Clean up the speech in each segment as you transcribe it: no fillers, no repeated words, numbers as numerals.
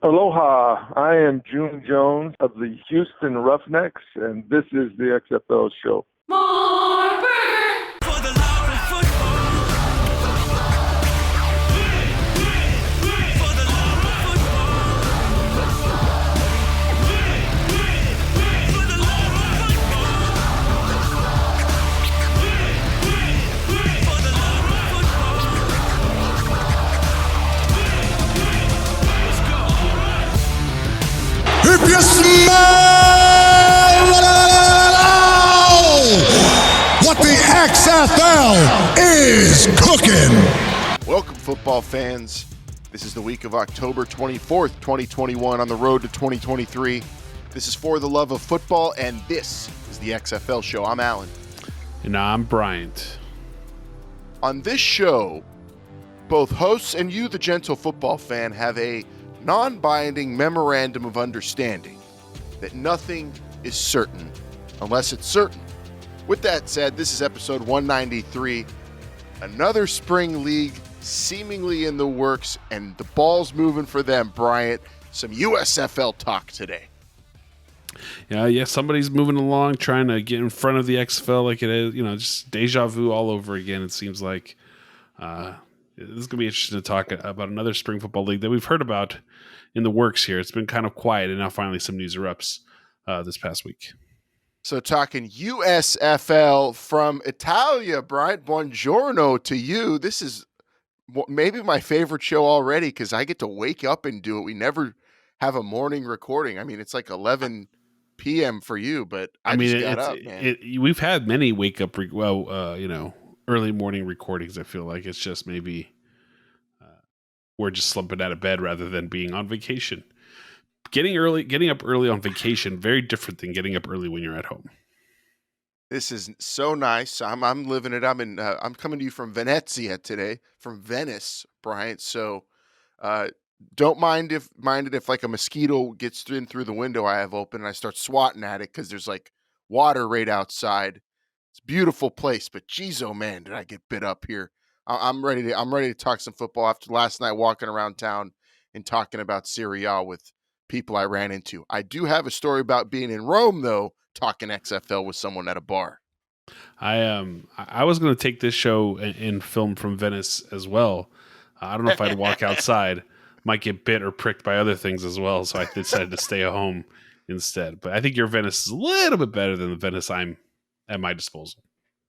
Aloha, I am June Jones of the Houston Roughnecks, and this is the XFL Show. If you smell what the XFL is cooking. Welcome, football fans. This is the week of October 24th, 2021, on the road to 2023. This is For the Love of Football, and this is the XFL Show. I'm Alan. And I'm Bryant. On this show, both hosts and you, the gentle football fan, have a non-binding memorandum of understanding that nothing is certain unless it's certain. With that said, this is episode 193, another spring league seemingly in the works, and the ball's moving for them, Bryant. Some USFL talk today. Yeah, somebody's moving along, trying to get in front of the XFL like it is, just deja vu all over again, it seems like. This is going to be interesting to talk about another spring football league that we've heard about in the works here. It's been kind of quiet, and now finally some news erupts this past week. So talking USFL from Italia, Bryant, buongiorno to you. This is maybe my favorite show already because I get to wake up and do it. We never have a morning recording. I mean, it's like 11 p.m. for you, but I just got up, man. We've had many wake up, early morning recordings. I feel like it's just maybe we're just slumping out of bed rather than being on vacation. Getting up early on vacation, very different than getting up early when you're at home. This is so nice. I'm living it. I'm coming to you from Venezia today, from Venice, Bryant. So don't mind it if like a mosquito gets in through the window I have open and I start swatting at it because there's like water right outside. It's a beautiful place, but geez, oh man, did I get bit up here. I'm ready to talk some football after last night walking around town and talking about Serie A with people I ran into. I do have a story about being in Rome, though, talking XFL with someone at a bar. I was going to take this show and film from Venice as well. I don't know if I'd walk outside. Might get bit or pricked by other things as well, so I decided to stay at home instead. But I think your Venice is a little bit better than the Venice I'm at my disposal.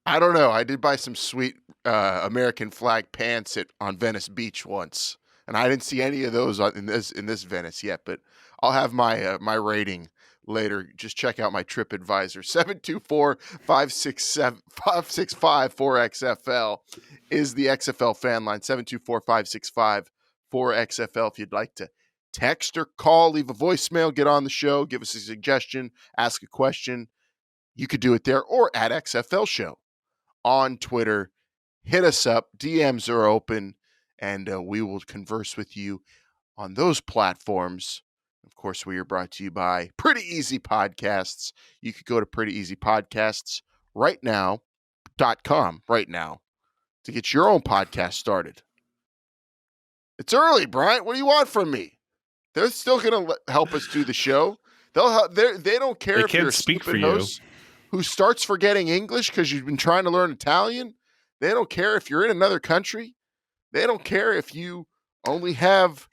I don't know. I did buy some sweet American flag pants on Venice Beach once, and I didn't see any of those in this Venice yet. But I'll have my my rating later. Just check out my TripAdvisor. 724-565-4XFL is the XFL fan line. 724-565-4XFL if you'd like to text or call, leave a voicemail, get on the show, give us a suggestion, ask a question. You could do it there or at XFL Show on Twitter. Hit us up. DMs are open, and we will converse with you on those platforms. Of course, we are brought to you by Pretty Easy Podcasts. You could go to prettyeasypodcasts.com right now to get your own podcast started. It's early, Bryant. What do you want from me? They're still going to help us do the show. They don't care if you're a stupid host who starts forgetting English because you've been trying to learn Italian. They don't care if you're in another country. They don't care if you only have,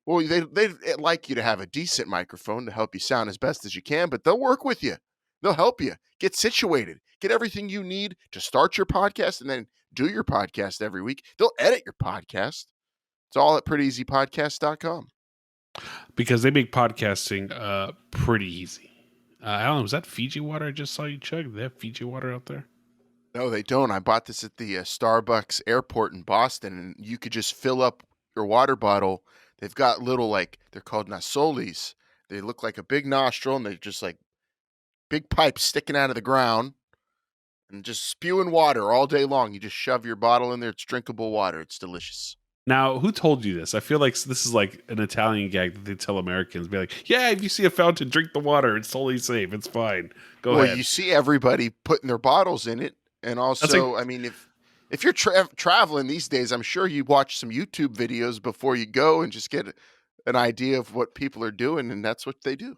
well, they'd like you to have a decent microphone to help you sound as best as you can, but they'll work with you. They'll help you get situated, get everything you need to start your podcast and then do your podcast every week. They'll edit your podcast. It's all at prettyeasypodcast.com. Because they make podcasting pretty easy. Alan, was that Fiji water I just saw you chug? Do they have Fiji water out there? No, they don't. I bought this at the Starbucks airport in Boston, and you could just fill up your water bottle. They've got little, they're called nasolis. They look like a big nostril, and they're just like big pipes sticking out of the ground and just spewing water all day long. You just shove your bottle in there. It's drinkable water. It's delicious. Now, who told you this? I feel like this is like an Italian gag that they tell Americans. Be like, yeah, if you see a fountain, drink the water. It's totally safe. It's fine. Go ahead. Well, you see everybody putting their bottles in it. And also, if you're traveling these days, I'm sure you watch some YouTube videos before you go and just get an idea of what people are doing, and that's what they do.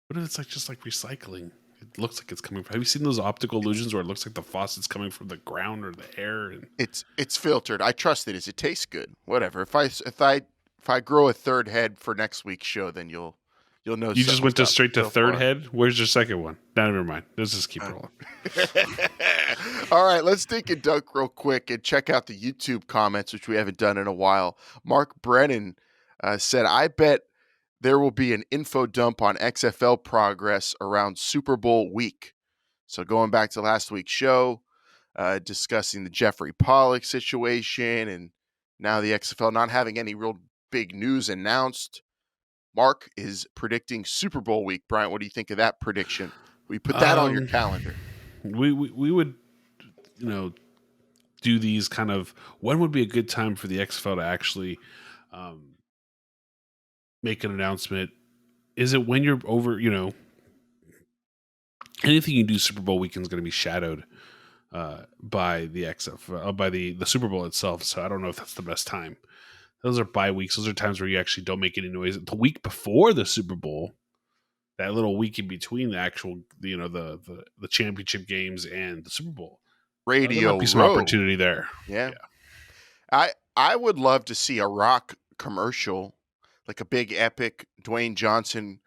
What if it's just like recycling? It looks like it's coming from. Have you seen those optical illusions where it looks like the faucet's coming from the ground or the air? And It's filtered. I trust it. It tastes good. Whatever. If I grow a third head for next week's show, then you'll know. You just went straight to so third far. head. Where's your second one? No, never mind. Let's just keep rolling. All right, let's take a dunk real quick and check out the YouTube comments, which we haven't done in a while. Mark Brennan said, "I bet there will be an info dump on XFL progress around Super Bowl week." So going back to last week's show, discussing the Jeffrey Pollock situation, and now the XFL not having any real big news announced. Mark is predicting Super Bowl week. Bryant, what do you think of that prediction? We put that on your calendar. We would, do these kind of. When would be a good time for the XFL to actually make an announcement? Is it when you're over? Anything you do Super Bowl weekend is going to be shadowed by the XFL, by the Super Bowl itself. So I don't know if that's the best time. Those are bye weeks. Those are times where you actually don't make any noise. The week before the Super Bowl, that little week in between the actual, the championship games and the Super Bowl, Radio there might be some opportunity there. Yeah. I would love to see a Rock commercial, like a big epic Dwayne Johnson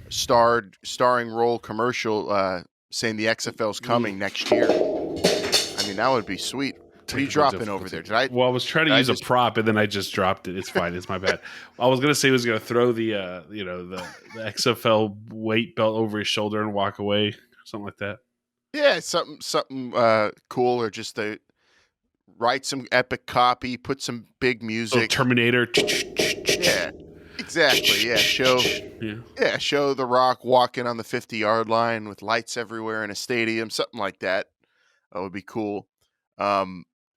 starring role commercial, saying the XFL's coming next year. I mean, that would be sweet. What are you dropping over there? I was trying to use a prop and then I just dropped it. It's fine. It's my bad. I was gonna say he was gonna throw the the XFL weight belt over his shoulder and walk away, something like that. Yeah, something cool, or just write some epic copy, put some big music. Terminator. Yeah, exactly. Yeah, show The Rock walking on the 50-yard line with lights everywhere in a stadium, something like that. That would be cool.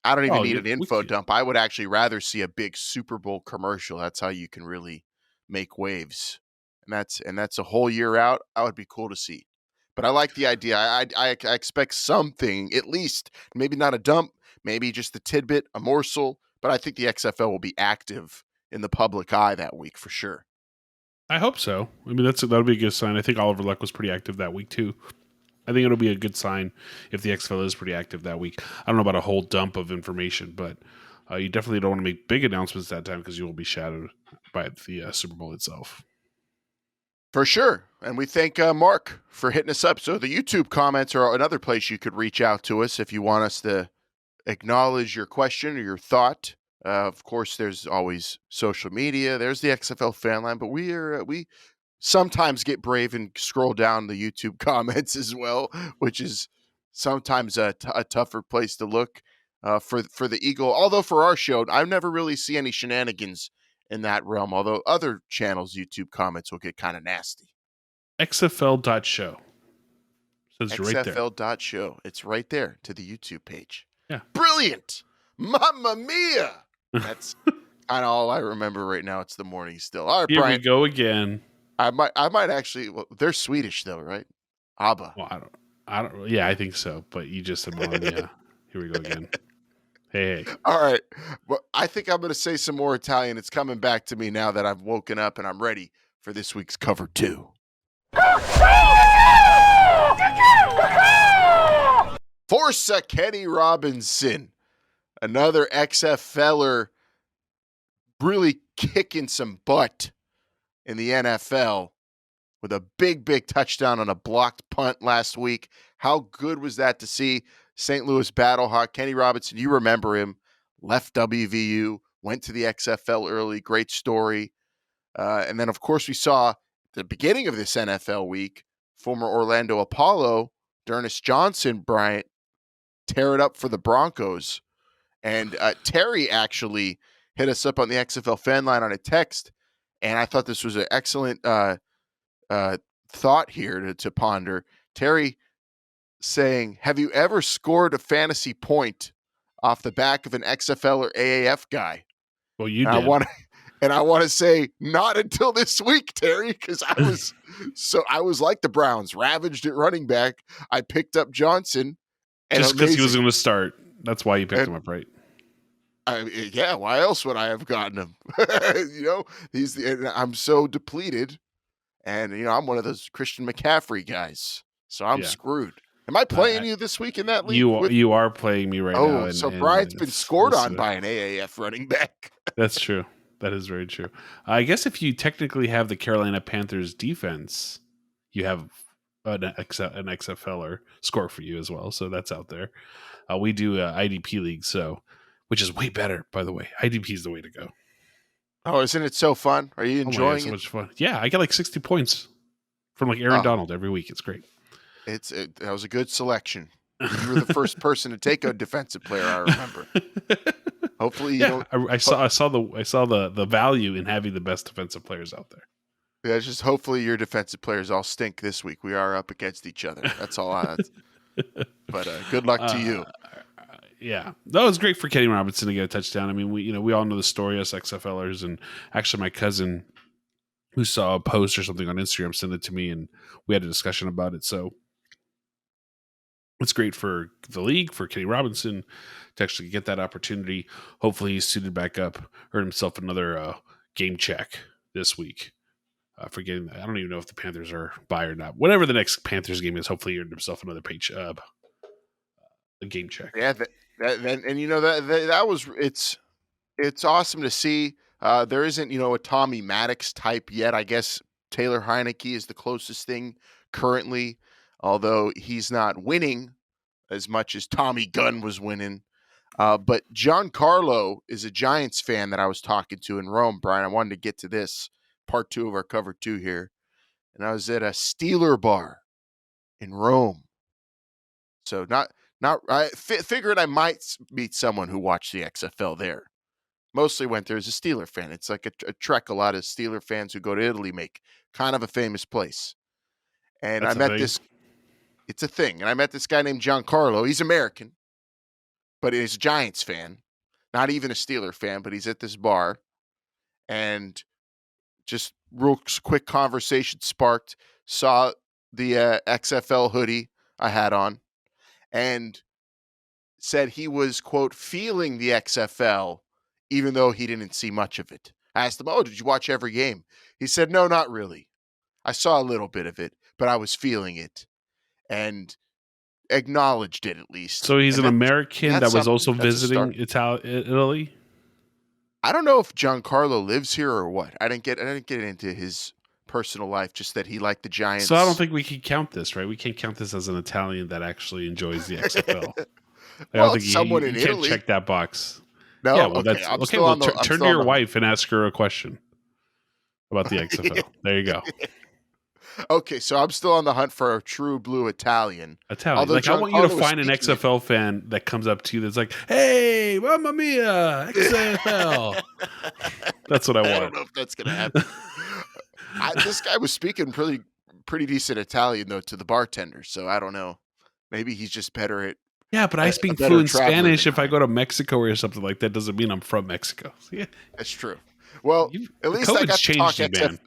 I don't even need an info dump. I would actually rather see a big Super Bowl commercial. That's how you can really make waves, and that's a whole year out. That would be cool to see. But I like the idea. I expect something, at least, maybe not a dump, maybe just a tidbit, a morsel. But I think the XFL will be active in the public eye that week for sure. I hope so. I mean, that'll be a good sign. I think Oliver Luck was pretty active that week too. I think it'll be a good sign if the XFL is pretty active that week. I don't know about a whole dump of information, but you definitely don't want to make big announcements that time because you will be shadowed by the Super Bowl itself. For sure. And we thank Mark for hitting us up. So the YouTube comments are another place you could reach out to us if you want us to acknowledge your question or your thought. Of course, there's always social media. There's the XFL Fan Line, but we sometimes get brave and scroll down the YouTube comments as well, which is sometimes a tougher place to look for the Eagle. Although for our show, I've never really see any shenanigans in that realm, although other channels' YouTube comments will get kind of nasty. XFL.show. Says right there. XFL.show. It's right there to the YouTube page. Yeah. Brilliant. Mamma mia. That's kind of all I remember right now. It's the morning still. All right, Here Bryant. we go again. I might actually. Well, they're Swedish though, right? ABBA. Well, I don't. Yeah, I think so. But you just said, well, yeah. Here we go again. Hey. All right. Well, I think I'm going to say some more Italian. It's coming back to me now that I've woken up and I'm ready for this week's cover 2. Forza Kenny Robinson, another XFLer, really kicking some butt in the NFL with a big touchdown on a blocked punt last week. How good was that to see? St. Louis Battlehawk, Kenny Robinson, you remember him, left WVU, went to the XFL early, great story. And then, of course, we saw the beginning of this NFL week, former Orlando Apollo, D'Ernest Johnson, Bryant, tear it up for the Broncos. And Terry actually hit us up on the XFL Fan Line on a text, and I thought this was an excellent thought here to ponder. Terry saying, have you ever scored a fantasy point off the back of an XFL or AAF guy? Well, you did. I want to say not until this week, Terry, because I was like the Browns, ravaged at running back. I picked up Johnson. Just because he was going to start. That's why you picked him up, right? Yeah, why else would I have gotten him? I'm so depleted, and I'm one of those Christian McCaffrey guys, so I'm Yeah. screwed. Am I playing you this week in that league? You are playing me right now. Oh, so Bryant's been scored on by an AAF running back. That's true. That is very true. I guess if you technically have the Carolina Panthers defense, you have an XFLer score for you as well. So that's out there. We do IDP league, which is way better, by the way. IDP is the way to go. Oh, isn't it so fun? Are you enjoying so it? much fun. Yeah, I get like 60 points from like Aaron Donald every week. It's great. That was a good selection. You were the first person to take a defensive player, I remember. Hopefully, you don't. I saw the value in having the best defensive players out there. Yeah, just hopefully your defensive players all stink this week. We are up against each other. That's all. But good luck to you. Yeah, that was great for Kenny Robinson to get a touchdown. I mean, we all know the story as XFLers, and actually, my cousin who saw a post or something on Instagram sent it to me, and we had a discussion about it. So it's great for the league, for Kenny Robinson to actually get that opportunity. Hopefully he's suited back up, earned himself another game check this week. For getting that. I don't even know if the Panthers are bye or not. Whatever the next Panthers game is, hopefully he earned himself another a game check. Yeah, that was it's awesome to see. There isn't a Tommy Maddox type yet. I guess Taylor Heineke is the closest thing currently, although he's not winning as much as Tommy Gunn was winning. But Giancarlo is a Giants fan that I was talking to in Rome, Brian. I wanted to get to this part 2 of our cover 2 here. And I was at a Steeler bar in Rome. So I figured I might meet someone who watched the XFL there. Mostly went there as a Steeler fan. It's like a trek a lot of Steeler fans who go to Italy make, kind of a famous place. And That's it's a thing. And I met this guy named Giancarlo. He's American, but he's a Giants fan. Not even a Steeler fan, but he's at this bar. And just real quick conversation sparked. Saw the XFL hoodie I had on and said he was, quote, feeling the XFL, even though he didn't see much of it. I asked him, did you watch every game? He said, no, not really. I saw a little bit of it, but I was feeling it and acknowledged it at least. So he's an American that was also visiting Italy? I don't know if Giancarlo lives here or what. I didn't get into his personal life, just that he liked the Giants. So I don't think we can count this, right? We can't count this as an Italian that actually enjoys the XFL. I don't think someone in can't Italy. Check that box. No, yeah, well, okay. that's okay. Well, turn to your wife and ask her a question about the XFL. There you go. Okay, so I'm still on the hunt for a true blue Italian. Like, I want you to find an XFL fan that comes up to you that's like, "Hey, mamma mia, XFL." That's what I want. I don't know if that's gonna happen. This guy was speaking pretty decent Italian though to the bartender, so I don't know. Maybe he's just better at. Yeah, but I speak fluent Spanish. If I go to Mexico or something like that, doesn't mean I'm from Mexico. Yeah, that's true. Well, at least I got to talk XFL.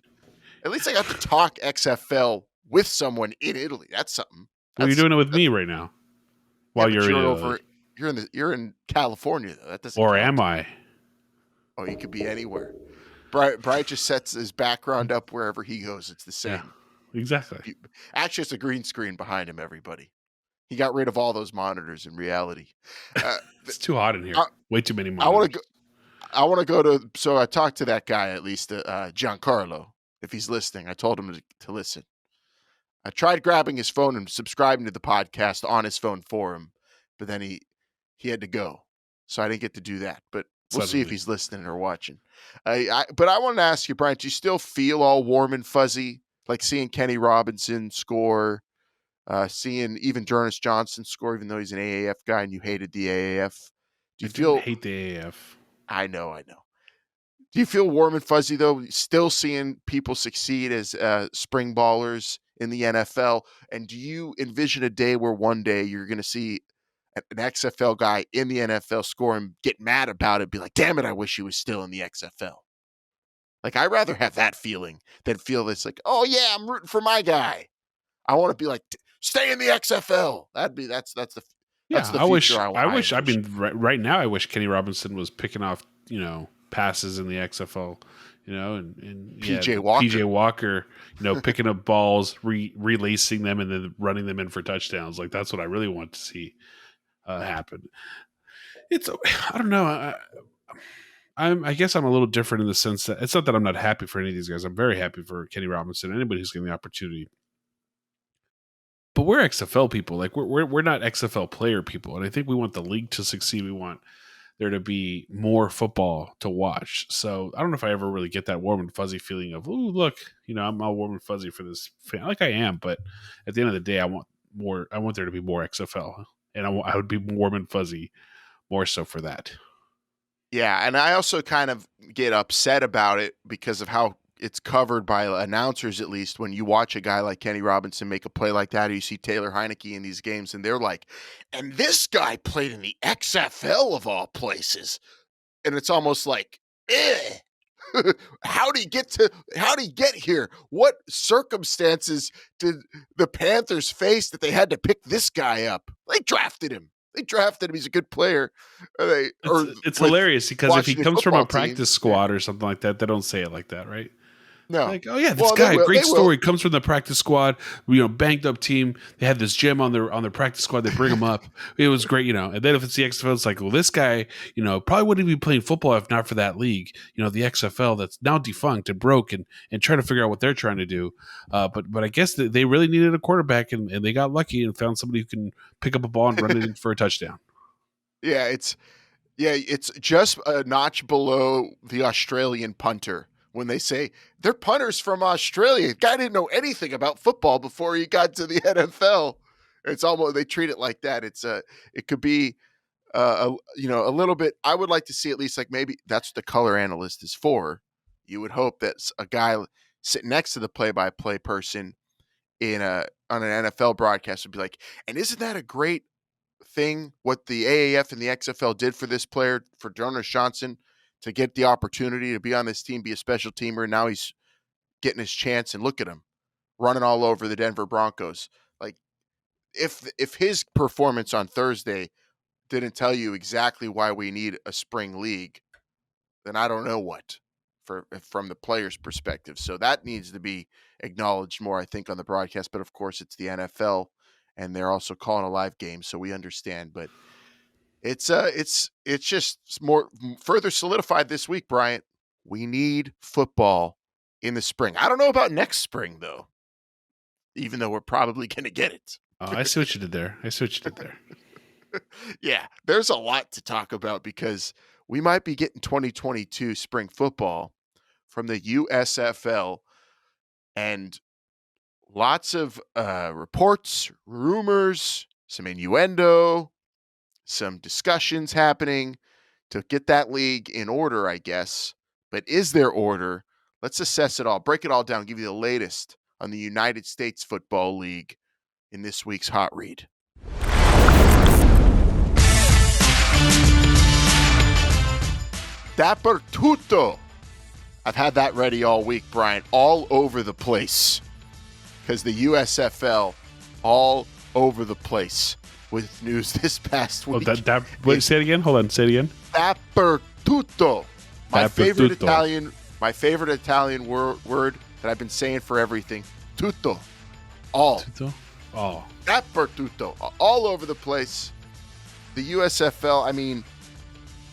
At least I got to talk XFL with someone in Italy. That's something. Well, you're doing it with me right now. While you're in California though. That doesn't. Or count. Am I? Oh, you could be anywhere. Bryant just sets his background up wherever he goes. It's the same. Yeah, exactly. Actually, it's a green screen behind him. Everybody. He got rid of all those monitors in reality. It's too hot in here. Way too many monitors. I want to go to. So I talked to that guy at least, Giancarlo. If he's listening, I told him to listen. I tried grabbing his phone and subscribing to the podcast on his phone for him, but then he had to go, so I didn't get to do that. But we'll see if he's listening or watching. But I wanted to ask you, Brian, do you still feel all warm and fuzzy, like seeing Kenny Robinson score, seeing even Jonas Johnson score, even though he's an AAF guy and you hated the AAF? Do you hate the AAF? I know. Do you feel warm and fuzzy, though, still seeing people succeed as spring ballers in the NFL? And do you envision a day where one day you're going to see an XFL guy in the NFL score and get mad about it, be like, damn it, I wish he was still in the XFL? Like, I'd rather have that feeling than feel this like, oh, yeah, I'm rooting for my guy. I want to be like, stay in the XFL. That's That's the I wish. future I wish. I envision. mean, right now, I wish Kenny Robinson was picking off, passes in the XFL, and PJ Walker, picking up balls, relacing them, and then running them in for touchdowns. Like that's what I really want to see happen. I don't know. I guess I'm a little different in the sense that it's not that I'm not happy for any of these guys. I'm very happy for Kenny Robinson, anybody who's getting the opportunity. But we're XFL people. Like we're not XFL player people, and I think we want the league to succeed. We want there to be more football to watch. So I don't know if I ever really get that warm and fuzzy feeling of, oh, look, I'm all warm and fuzzy for this fan. Like I am, but at the end of the day, I want more. I want there to be more XFL, and I would be warm and fuzzy more so for that. Yeah, and I also kind of get upset about it because of how it's covered by announcers, at least, when you watch a guy like Kenny Robinson make a play like that, or you see Taylor Heineke in these games, and they're like, and this guy played in the XFL of all places. And it's almost like, how'd he get here? What circumstances did the Panthers face that they had to pick this guy up? They drafted him. He's a good player. It's hilarious because if he comes from a practice squad or something like that, they don't say it like that, right? No. Like, oh yeah, this guy, great story, comes from the practice squad. Banged up team. They had this gym on their practice squad. They bring him up. It was great, And then if it's the XFL, it's like, well, this guy, probably wouldn't be playing football if not for that league. The XFL that's now defunct and broke, and trying to figure out what they're trying to do. But I guess they really needed a quarterback, and they got lucky and found somebody who can pick up a ball and run it in for a touchdown. Yeah, it's just a notch below the Australian punter. When they say they're punters from Australia, the guy didn't know anything about football before he got to the NFL. It's almost, they treat it like that. It could be, a little bit. I would like to see at least like maybe that's what the color analyst is for. You would hope that a guy sitting next to the play-by-play person on an NFL broadcast would be like, and isn't that a great thing what the AAF and the XFL did for this player, for Jonas Johnson, to get the opportunity to be on this team, be a special teamer, and now he's getting his chance, and look at him running all over the Denver Broncos. Like, if his performance on Thursday didn't tell you exactly why we need a spring league, then I don't know what from the player's perspective. So that needs to be acknowledged more, I think, on the broadcast. But of course, it's the NFL, and they're also calling a live game, so we understand. But it's just more further solidified this week, Bryant. We need football in the spring. I don't know about next spring though, even though we're probably going to get it. Oh, I see what you did there. Yeah, there's a lot to talk about because we might be getting 2022 spring football from the USFL, and lots of reports, rumors, some innuendo, some discussions happening to get that league in order, I guess. But is there order? Let's assess it all, break it all down, give you the latest on the United States Football League in this week's Hot Read. Dappertutto. I've had that ready all week, Brian, all over the place. Because the USFL, all over the place with news this past week. Wait, say it again. Hold on. Say it again. Dappertutto. My favorite Italian word that I've been saying for everything. Tutto. All. Tutto? All. Dappertutto. All over the place. The USFL, I mean,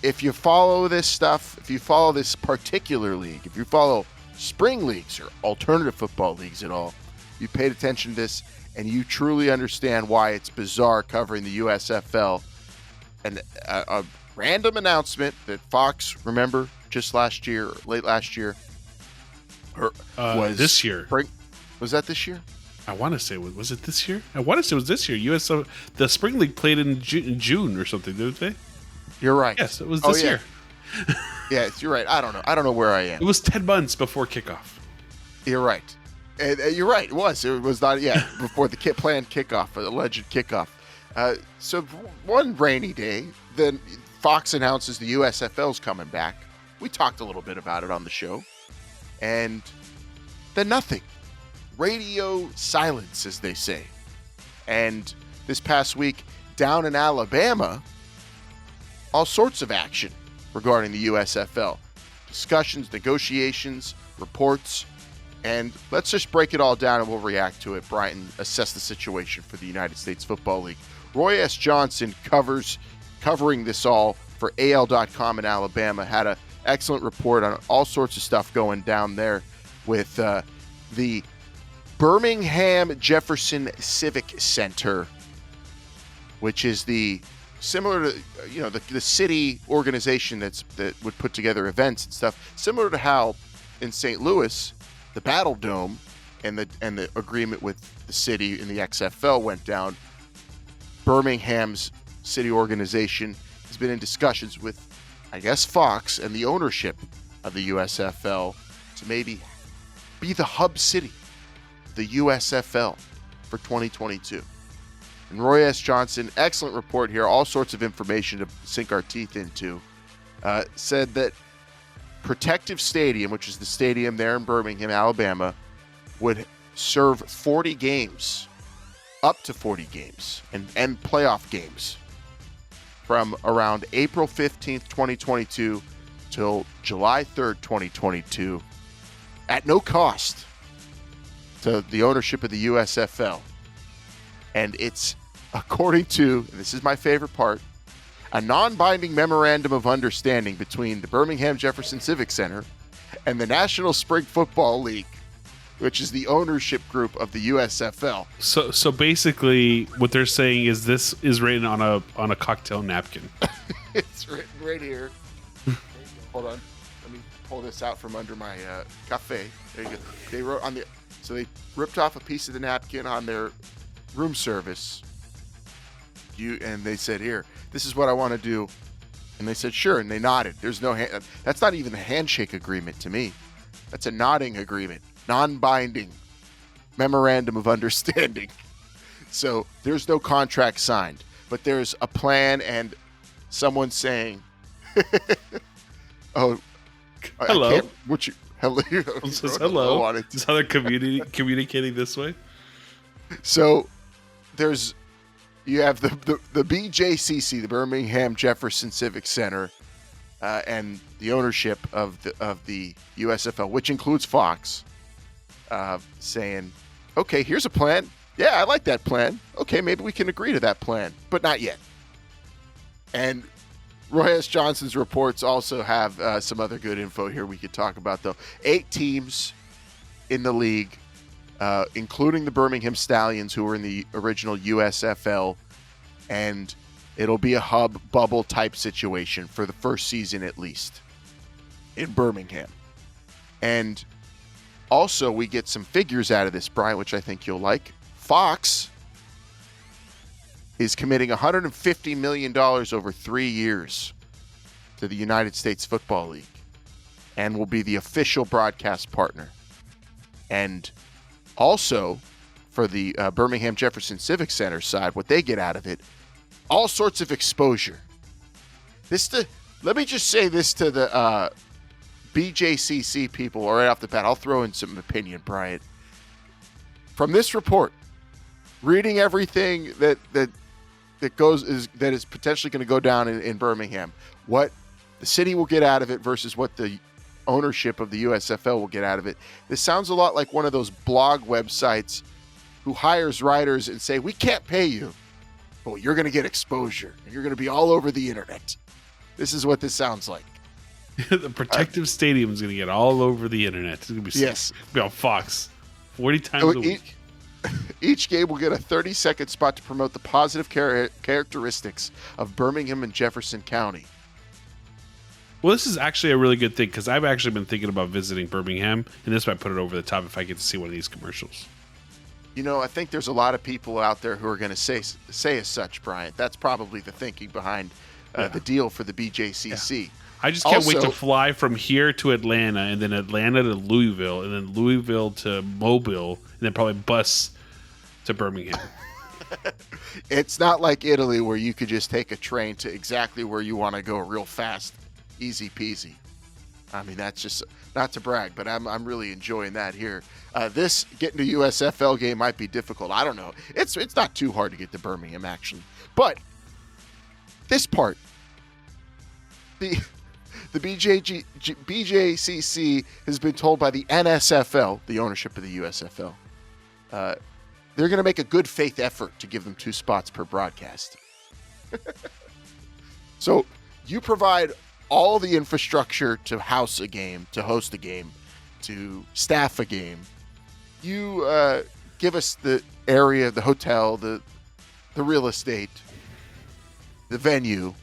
if you follow this stuff, if you follow this particular league, if you follow spring leagues or alternative football leagues at all, you paid attention to this and you truly understand why it's bizarre covering the USFL. And a random announcement that Fox, remember, just last year, late last year, was this year. Was that this year? I want to say, was it this year? I want to say it was this year. USFL, the spring league played in June or something, didn't they? You're right. Yes, it was this year. Yes, you're right. I don't know where I am. It was 10 months before kickoff. You're right. You're right. It was not before the planned kickoff, alleged kickoff. So one rainy day, then Fox announces the USFL's coming back. We talked a little bit about it on the show, and then nothing. Radio silence, as they say. And this past week, down in Alabama, all sorts of action regarding the USFL. Discussions, negotiations, reports, and let's just break it all down and we'll react to it, Bryant, and assess the situation for the United States Football League. Roy S. Johnson covering this all for AL.com in Alabama, had an excellent report on all sorts of stuff going down there with the Birmingham Jefferson Civic Center, which is similar to the city organization that would put together events and stuff, similar to how in St. Louis the Battle Dome and the agreement with the city in the XFL went down. Birmingham's city organization has been in discussions with, I guess, Fox and the ownership of the USFL to maybe be the hub city, the USFL, for 2022. And Roy S. Johnson, excellent report here, all sorts of information to sink our teeth into, said that Protective Stadium, which is the stadium there in Birmingham, Alabama, would serve 40 games, up to 40 games, and playoff games from around April 15th, 2022 till July 3rd, 2022, at no cost to the ownership of the USFL. And it's, according to, and this is my favorite part, a non-binding memorandum of understanding between the Birmingham Jefferson Civic Center and the National Spring Football League, which is the ownership group of the USFL. So basically, what they're saying is this is written on a cocktail napkin. It's written right here. Hold on, let me pull this out from under my cafe. There you go. They wrote on so they ripped off a piece of the napkin on their room service. And they said, "Here, this is what I want to do." And they said, "Sure," and they nodded. There's no that's not even a handshake agreement to me. That's a nodding agreement, non-binding memorandum of understanding. So there's no contract signed, but there's a plan and someone saying, "Oh, hello." Hello. Says hello. Is how they're communicating this way. So you have the BJCC, the Birmingham Jefferson Civic Center, and the ownership of the USFL, which includes Fox, saying, "Okay, here's a plan. Yeah, I like that plan. Okay, maybe we can agree to that plan, but not yet." And Roy S. Johnson's reports also have some other good info here we could talk about, though. 8 teams in the league, including the Birmingham Stallions, who were in the original USFL, and it'll be a hub bubble type situation for the first season at least in Birmingham. And also we get some figures out of this, Bryant, which I think you'll like. Fox is committing $150 million over 3 years to the United States Football League and will be the official broadcast partner. And also, for the Birmingham Jefferson Civic Center side, what they get out of it, all sorts of exposure. Let me just say this to the BJCC people right off the bat. I'll throw in some opinion, Bryant. From this report, reading everything that is potentially going to go down in Birmingham, what the city will get out of it versus what the ownership of the USFL will get out of it. This sounds a lot like one of those blog websites who hires writers and say, "We can't pay you, but you're going to get exposure and you're going to be all over the internet." This is what this sounds like. The Protective Stadium is going to get all over the internet. It's going to be, yes, be on Fox 40 times a week. Each game will get a 30-second spot to promote the positive characteristics of Birmingham and Jefferson County. Well, this is actually a really good thing because I've actually been thinking about visiting Birmingham, and this might put it over the top if I get to see one of these commercials. You know, I think there's a lot of people out there who are going to say as such, Bryant. That's probably the thinking behind the deal for the BJCC. Yeah. I just can't wait to fly from here to Atlanta, and then Atlanta to Louisville, and then Louisville to Mobile, and then probably bus to Birmingham. It's not like Italy where you could just take a train to exactly where you want to go real fast. Easy peasy. I mean, that's just not to brag, but I'm really enjoying that here. This getting to USFL game might be difficult. I don't know. It's not too hard to get to Birmingham, actually. But this part, the BJCC has been told by the NSFL, the ownership of the USFL, they're going to make a good faith effort to give them 2 spots per broadcast. So you provide all the infrastructure to house a game, to host a game, to staff a game. You give us the area, the hotel, the real estate, the venue.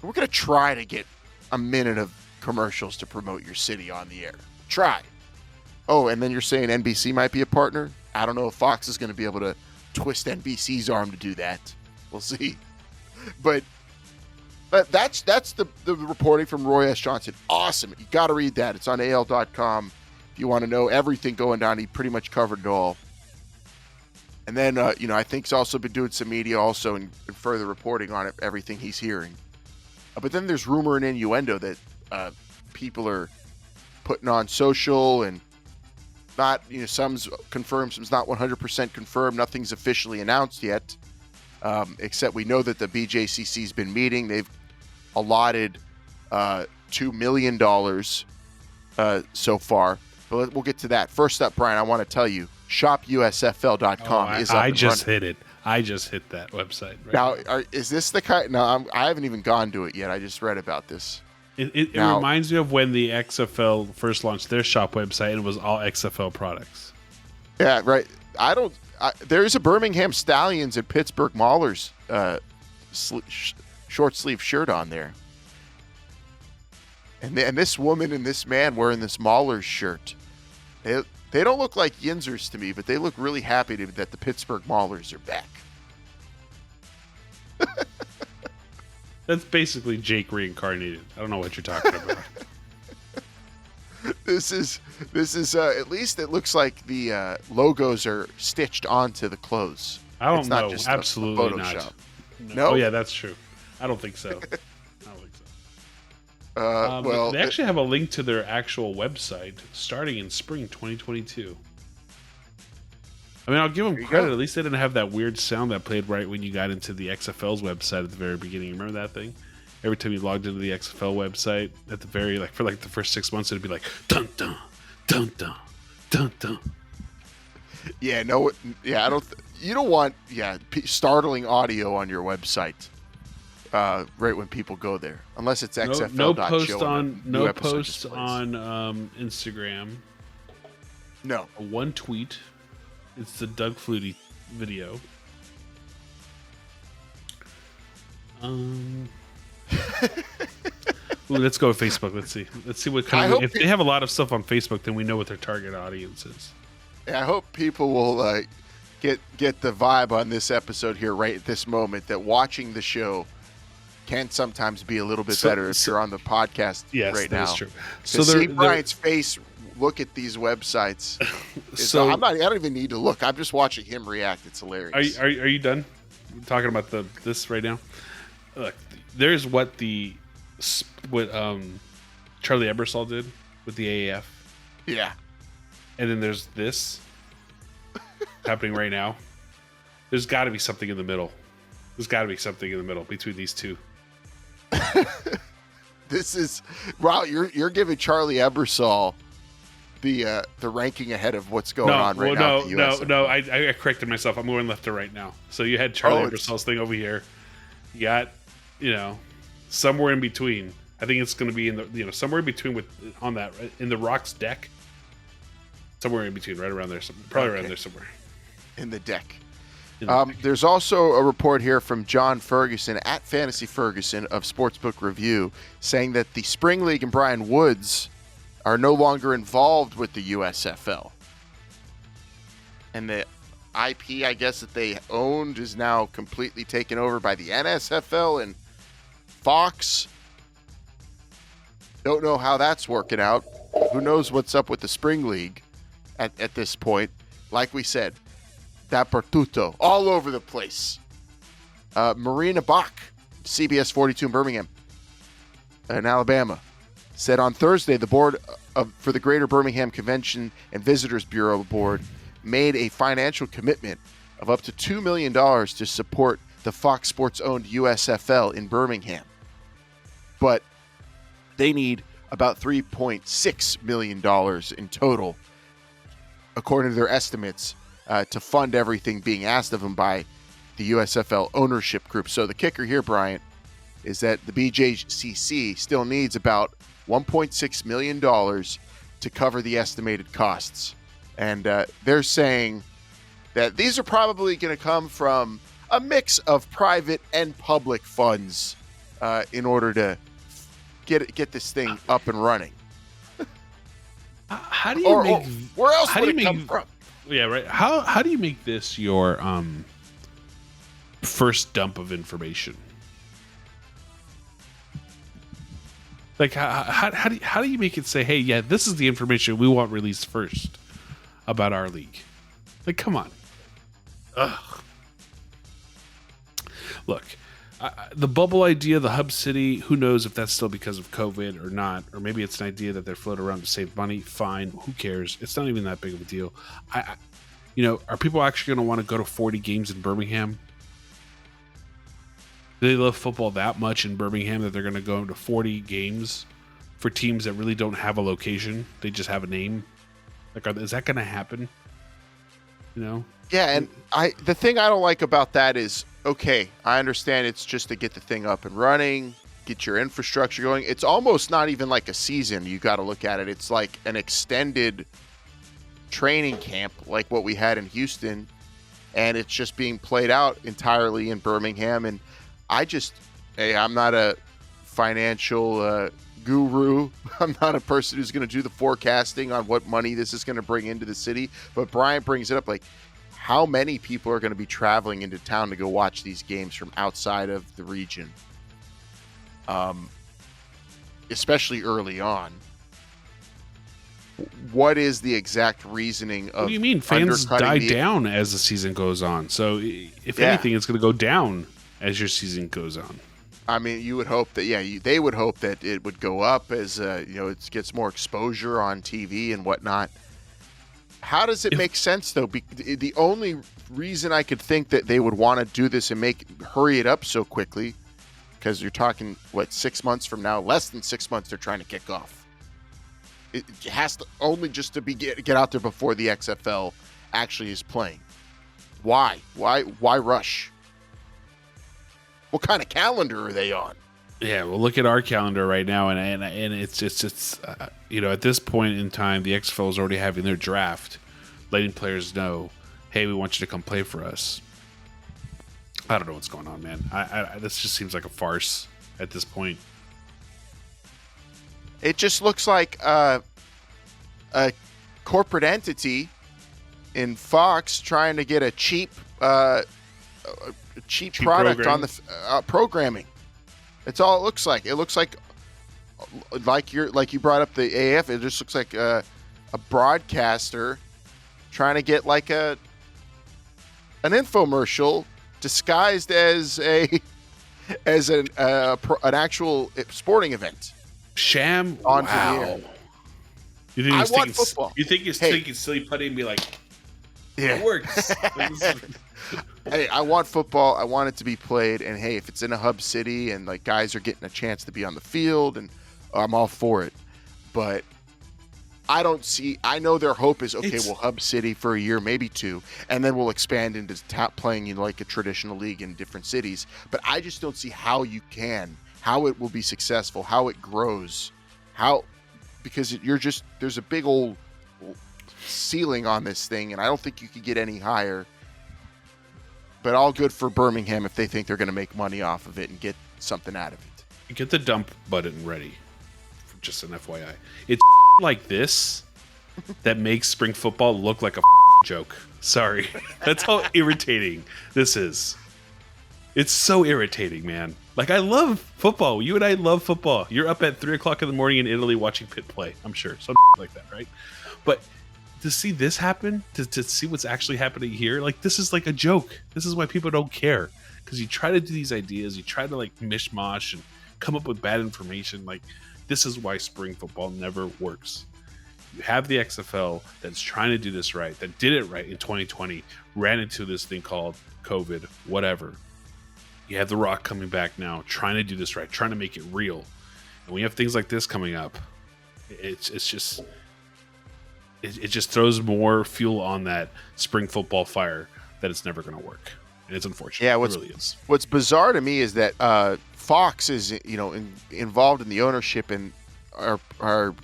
We're going to try to get a minute of commercials to promote your city on the air. Try. Oh, and then you're saying NBC might be a partner? I don't know if Fox is going to be able to twist NBC's arm to do that. We'll see. But that's the reporting from Roy S. Johnson. Awesome. You got to read that. It's on AL.com. If you want to know everything going down, he pretty much covered it all. And then, I think he's also been doing some media also and further reporting on it, everything he's hearing. But then there's rumor and innuendo that people are putting on social and not, some's confirmed, some's not 100% confirmed. Nothing's officially announced yet, except we know that the BJCC's been meeting. They've allotted $2 million so far. But we'll get to that. First up, Brian, I want to tell you, shopusfl.com is up. I just hit it. I just hit that website. Right now, is this the kind? No, I haven't even gone to it yet. I just read about this. It reminds me of when the XFL first launched their shop website and it was all XFL products. Yeah, right. There's a Birmingham Stallions and Pittsburgh Maulers short sleeve shirt on there. And this woman and this man wearing this Maulers shirt. They don't look like Yinzers to me, but they look really happy that the Pittsburgh Maulers are back. That's basically Jake reincarnated. I don't know what you're talking about. This is at least it looks like the logos are stitched onto the clothes. I don't know. Not just absolutely a not. No? Oh yeah, that's true. I don't think so. Well, they actually have a link to their actual website starting in spring 2022. I mean, I'll give them credit. At least they didn't have that weird sound that played right when you got into the XFL's website at the very beginning. Remember that thing? Every time you logged into the XFL website at the very, for the first 6 months, it'd be like, dun, dun, dun, dun, dun, dun. Yeah, no, yeah, you don't want, startling audio on your website. Right when people go there, unless it's XFL. No post on Instagram. No, one tweet. It's the Doug Flutie video. Let's go with Facebook. Let's see what kind of. If they have a lot of stuff on Facebook, then we know what their target audience is. Yeah, I hope people will get the vibe on this episode here right at this moment that watching the show can sometimes be a little bit better if you're on the podcast right now. Yes, that's true. So see Bryant's face look at these websites. I don't even need to look. I'm just watching him react. It's hilarious. Are you done talking about this right now? Look, there's what Charlie Ebersol did with the AAF. Yeah. And then there's this happening right now. There's got to be something in the middle. There's got to be something in the middle between these two. This is you're giving Charlie Ebersol the ranking ahead of what's going on right now. No. I corrected myself. I'm going left to right now. So you had Charlie Ebersol's thing over here. You got somewhere in between. I think it's going to be in the somewhere in between in the Rock's deck. Somewhere in between, right around there, probably around there somewhere. In the deck. There's also a report here from John Ferguson at Fantasy Ferguson of Sportsbook Review saying that the Spring League and Brian Woods are no longer involved with the USFL. And the IP, I guess, that they owned is now completely taken over by the NSFL and Fox. Don't know how that's working out. Who knows what's up with the Spring League at this point. Like we said, Dappertuto, all over the place. Marina Bach, CBS 42 in Birmingham, in Alabama. said on Thursday the board for the Greater Birmingham Convention and Visitors Bureau Board made a financial commitment of up to $2 million to support the Fox Sports-owned USFL in Birmingham. But they need about $3.6 million in total, according to their estimates, to fund everything being asked of them by the USFL ownership group. So the kicker here, Bryant, is that the BJCC still needs about $1.6 million to cover the estimated costs. And they're saying that these are probably going to come from a mix of private and public funds in order to get this thing up and running. How do you make? Where else would it come from? Yeah, right. How do you make this your first dump of information? Like how do you make it say, hey, yeah, this is the information we want released first about our league? Like, come on. Ugh. Look, the bubble idea, the hub city, who knows if that's still because of COVID or not, or maybe it's an idea that they're floating around to save money. Fine, who cares? It's not even that big of a deal. Are people actually going to want to go to 40 games in Birmingham? Do they love football that much in Birmingham that they're going to go to 40 games for teams that really don't have a location? They just have a name. Like, is that going to happen? Yeah, and the thing I don't like about that is, okay, I understand it's just to get the thing up and running, get your infrastructure going. It's almost not even like a season. You got to look at it. It's like an extended training camp like what we had in Houston, and it's just being played out entirely in Birmingham. And I'm not a financial guru. I'm not a person who's going to do the forecasting on what money this is going to bring into the city. But Bryant brings it up, like, how many people are going to be traveling into town to go watch these games from outside of the region? Especially early on. What is the exact reasoning of? What do you mean? Fans die down as the season goes on. So if anything, it's going to go down as your season goes on. I mean, you would hope that, they would hope that it would go up as, it gets more exposure on TV and whatnot. How does it make sense, though? The only reason I could think that they would want to do this and hurry it up so quickly, because you're talking, 6 months from now? Less than 6 months they're trying to kick off. It has to only just to get out there before the XFL actually is playing. Why? Why rush? What kind of calendar are they on? Yeah, well, look at our calendar right now, and it's at this point in time, the XFL is already having their draft, letting players know, hey, we want you to come play for us. I don't know what's going on, man. This just seems like a farce at this point. It just looks like a corporate entity in Fox trying to get a cheap product on the programming. That's all it looks like. It looks like you brought up the AF. It just looks like a broadcaster trying to get like an infomercial disguised as an actual sporting event. Sham on wow. The air. You think I want football. You think he's thinking silly putty and be like, yeah, it works. Hey, I want football. I want it to be played. And hey, if it's in a hub city and like guys are getting a chance to be on the field, and I'm all for it. But I know their hope is, okay, we'll hub city for a year, maybe two, and then we'll expand into playing in like a traditional league in different cities. But I just don't see how it will be successful, how it grows, because there's a big old ceiling on this thing, and I don't think you could get any higher. But all good for Birmingham if they think they're going to make money off of it and get something out of it. Get the dump button ready. Just an FYI. It's like this that makes spring football look like a joke. Sorry. That's how irritating this is. It's so irritating, man. Like, I love football. You and I love football. You're up at 3 o'clock in the morning in Italy watching Pitt play, I'm sure. Something like that, right? But to see this happen, to see what's actually happening here, like, this is like a joke. This is why people don't care. Because you try to do these ideas, you try to like mishmash and come up with bad information. Like, This is why spring football never works. You have the XFL that's trying to do this right, that did it right in 2020, ran into this thing called COVID, whatever. You have The Rock coming back now, trying to do this right, trying to make it real. And when you have things like this coming up, it just throws more fuel on that spring football fire that it's never going to work. And it's unfortunate. Yeah, it really is. What's bizarre to me is that Fox is, involved in the ownership and are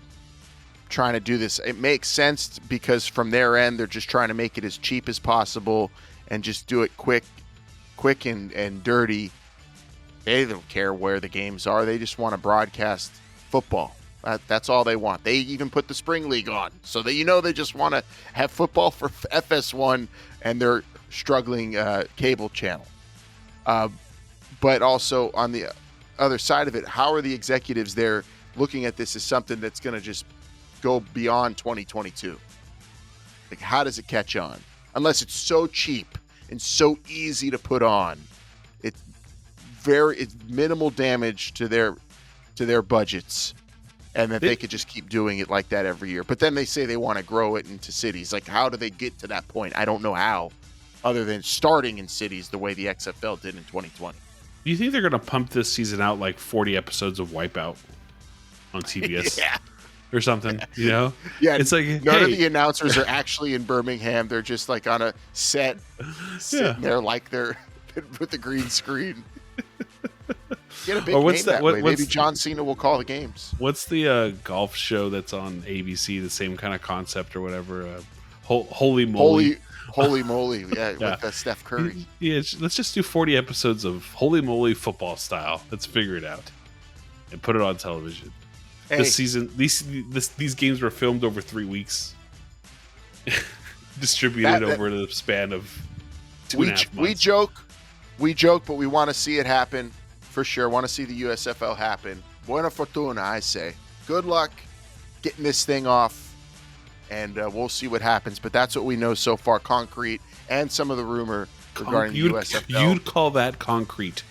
trying to do this. It makes sense because from their end, they're just trying to make it as cheap as possible and just do it quick and dirty. They don't care where the games are. They just want to broadcast football. That's all they want. They even put the spring league on so that they just want to have football for FS1 and their struggling cable channel. But also on the other side of it, how are the executives there looking at this as something that's going to just go beyond 2022? Like, how does it catch on? Unless it's so cheap and so easy to put on, it's minimal damage to their budgets, and that they could just keep doing it like that every year. But then they say they want to grow it into cities. Like, how do they get to that point? I don't know how, other than starting in cities the way the XFL did in 2020. Do you think they're going to pump this season out like 40 episodes of Wipeout on TBS? Yeah. Or something, Yeah, it's like none of the announcers are actually in Birmingham. They're just like on a set, sitting there like they're with the green screen. Get a big name that way. Maybe John Cena will call the games. What's the golf show that's on ABC? The same kind of concept or whatever. Holy moly! Holy moly! Yeah, with Steph Curry. Yeah, let's just do 40 episodes of Holy Moly football style. Let's figure it out and put it on television. Hey. This season, these games were filmed over 3 weeks, distributed over the span of 2.5 months. We joke, but we want to see it happen for sure. Want to see the USFL happen. Buena fortuna, I say. Good luck getting this thing off, and we'll see what happens. But that's what we know so far, concrete, and some of the rumor regarding the USFL. You'd call that concrete?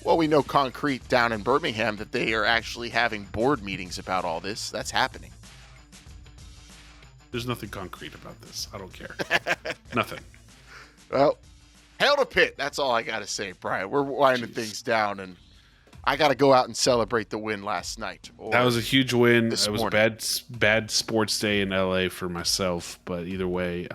Well, we know concrete down in Birmingham that they are actually having board meetings about all this. That's happening. There's nothing concrete about this. I don't care. Nothing. Well, hail to Pitt. That's all I got to say, Bryant. We're winding things down, and I got to go out and celebrate the win last night. That was a huge win. It was a bad sports day in LA for myself, but either way,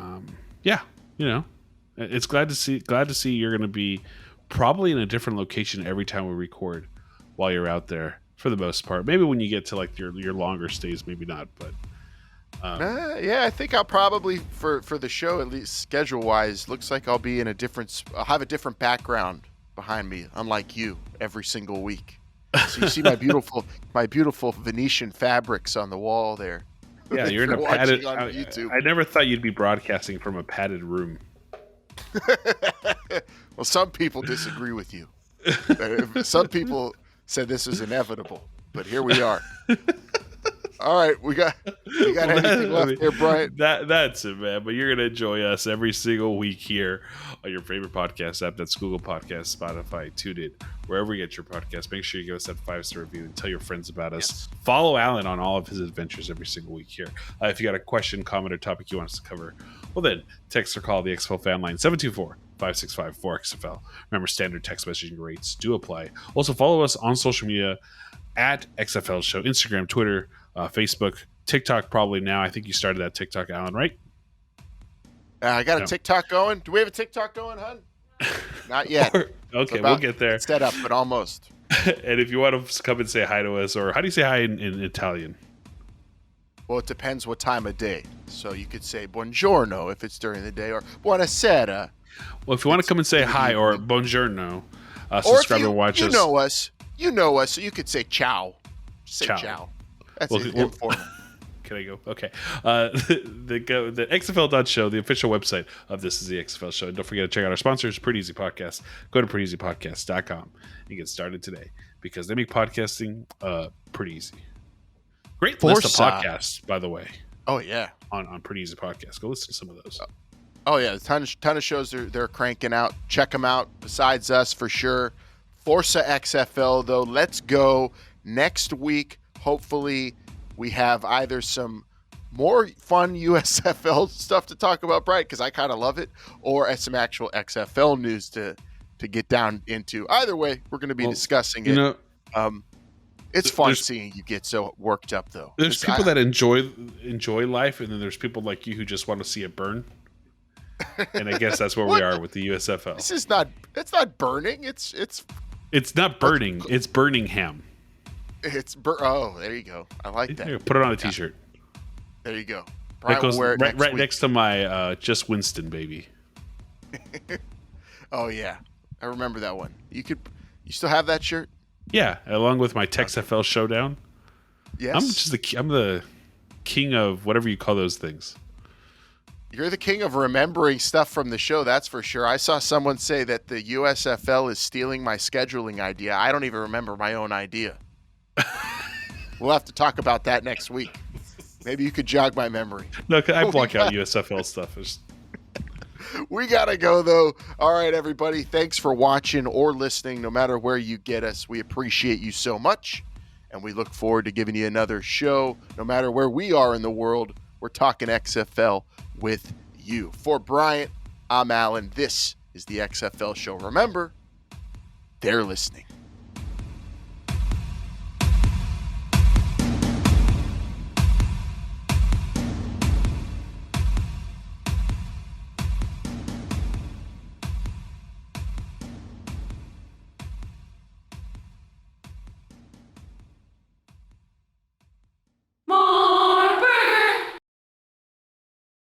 it's glad to see you're going to be probably in a different location every time we record while you're out there for the most part. Maybe when you get to like your longer stays, maybe not, but I think I'll probably for the show, at least schedule wise, looks like I'll be in I'll have a different background behind me, unlike you, every single week. So you see my beautiful Venetian fabrics on the wall there. Yeah, you're in a padded YouTube. I never thought you'd be broadcasting from a padded room. Well, some people disagree with you. Some people said this is inevitable, but here we are. All right, we got anything left there, Bryant? That's it, man. But you're gonna enjoy us every single week here on your favorite podcast app. That's Google Podcasts, Spotify, TuneIn, wherever you get your podcast. Make sure you give us that 5-star review and tell your friends about us. Yes. Follow Alan on all of his adventures every single week here. If you got a question, comment, or topic you want us to cover, well then text or call the XFL Fan Line 724-565-4XFL. Remember, standard text messaging rates do apply. Also, follow us on social media at XFL Show, Instagram, Twitter, Facebook, TikTok probably now. I think you started that TikTok, Alan, right? I got a TikTok going. Do we have a TikTok going, hun? Not yet. Okay, we'll get there. Set up, but almost. And if you want to come and say hi to us, or how do you say hi in Italian? Well, it depends what time of day. So you could say buongiorno if it's during the day, or buonasera. Well, if you want to come and say hi or buongiorno, subscribe and watch us. You know us, so you could say ciao. Say ciao. That's informal. Can I go? Okay. The XFL.show, the official website of This Is the XFL Show. And don't forget to check out our sponsors, Pretty Easy Podcast. Go to prettyeasypodcast.com and get started today because they make podcasting pretty easy. Great list of podcasts, by the way. Oh, yeah. On Pretty Easy Podcast. Go listen to some of those. Oh, yeah. A ton of shows they're cranking out. Check them out. Besides us, for sure. Forza XFL, though. Let's go. Next week, Hopefully we have either some more fun USFL stuff to talk about, Bryant, because I kind of love it, or some actual XFL news to get down into. Either way, we're going to be discussing it. It's fun seeing you get so worked up, though. There's people that enjoy life, and then there's people like you who just want to see it burn. And I guess that's where we are with the USFL. It's not burning. It's not burning. It's Birmingham. Oh, there you go. I like that. Here, put it on a T-shirt. There you go. That goes right next to my Just Winston, baby. Oh yeah, I remember that one. You still have that shirt? Yeah, along with my XFL Showdown. Yes. I'm the king of whatever you call those things. You're the king of remembering stuff from the show, that's for sure. I saw someone say that the USFL is stealing my scheduling idea. I don't even remember my own idea. We'll have to talk about that next week. Maybe you could jog my memory. No, I block out USFL stuff. We got to go, though. All right, everybody. Thanks for watching or listening, no matter where you get us. We appreciate you so much, and we look forward to giving you another show. No matter where we are in the world, we're talking XFL with you. For Bryant, I'm Alan. This is the XFL Show. Remember, they're listening.